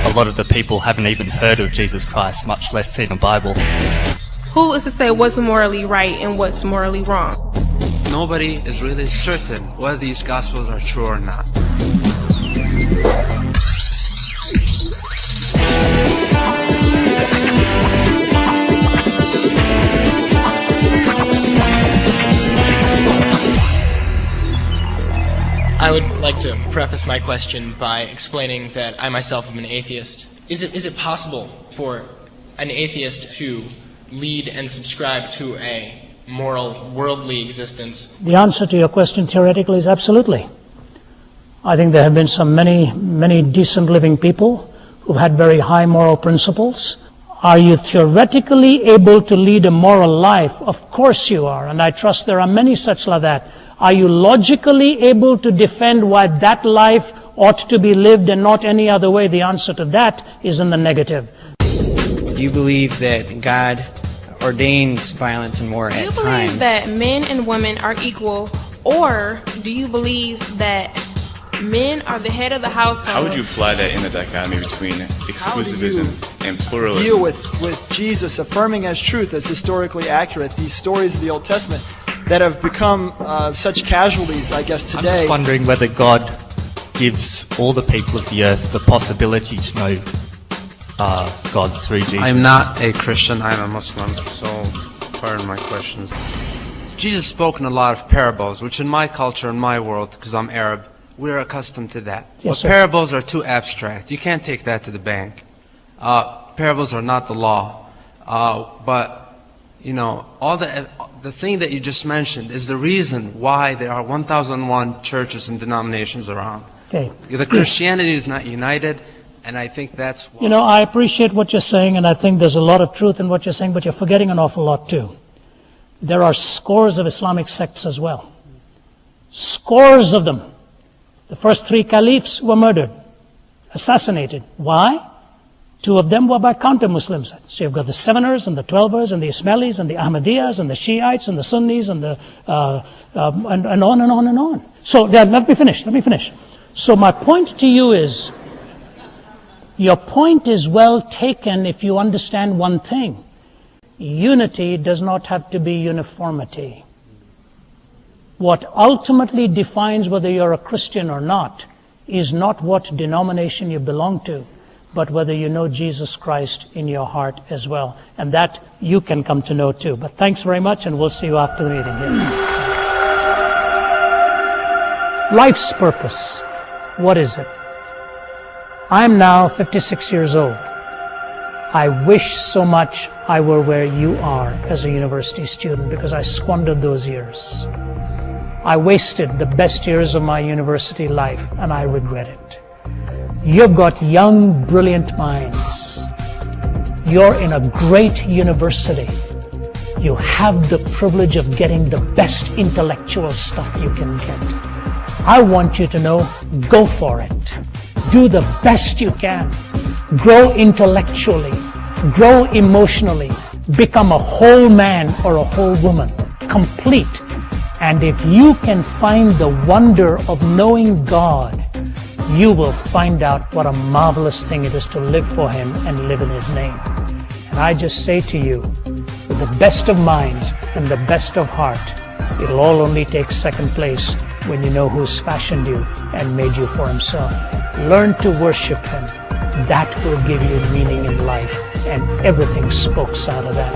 a lot of the people haven't even heard of Jesus Christ, much less seen a Bible. Who is to say what's morally right and what's morally wrong? Nobody is really certain whether these Gospels are true or not. I would like to preface my question by explaining that I myself am an atheist. Is it possible for an atheist to lead and subscribe to a moral, worldly existence? The answer to your question theoretically is absolutely. I think there have been many decent living people who've had very high moral principles. Are you theoretically able to lead a moral life? Of course you are, and I trust there are many such like that. Are you logically able to defend why that life ought to be lived and not any other way? The answer to that is in the negative. Do you believe that God ordains violence and war at times? Do you believe that men and women are equal, or do you believe that men are the head of the household? How would you apply that in the dichotomy between exclusivism and pluralism? Deal with Jesus affirming as truth, as historically accurate, these stories of the Old Testament that have become such casualties, I guess, today. I'm just wondering whether God gives all the people of the earth the possibility to know God through Jesus. I'm not a Christian, I'm a Muslim, so pardon my questions. Jesus spoke in a lot of parables, which in my culture, in my world, because I'm Arab, we're accustomed to that. Yes, but sir. parables are too abstract. You can't take that to the bank. Parables are not the law. But, you know, all the thing that you just mentioned is the reason why there are 1,001 churches and denominations around. Okay. The Christianity is not united, and I think that's why. You know, I appreciate what you're saying, and I think there's a lot of truth in what you're saying, but you're forgetting an awful lot too. There are scores of Islamic sects as well. Scores of them. The first 3 caliphs were murdered, assassinated. Why? 2 of them were by counter-Muslims. So you've got the Seveners and the Twelvers and the Ismailis and the Ahmadiyyas and the Shiites and the Sunnis and the and on and on and on. So let me finish. So my point to you is, your point is well taken if you understand one thing. Unity does not have to be uniformity. What ultimately defines whether you're a Christian or not is not what denomination you belong to, but whether you know Jesus Christ in your heart as well. And that you can come to know too. But thanks very much, and we'll see you after the meeting here. Life's purpose. What is it? I'm now 56 years old. I wish so much I were where you are as a university student, because I squandered those years. I wasted the best years of my university life, and I regret it. You've got young, brilliant minds. You're in a great university. You have the privilege of getting the best intellectual stuff you can get. I want you to know, go for it. Do the best you can. Grow intellectually. Grow emotionally. Become a whole man or a whole woman. Complete. And if you can find the wonder of knowing God, you will find out what a marvelous thing it is to live for Him and live in His name. And I just say to you, with the best of minds and the best of heart, it'll all only take second place when you know who's fashioned you and made you for Himself. Learn to worship Him. That will give you meaning in life, and everything spokes out of that.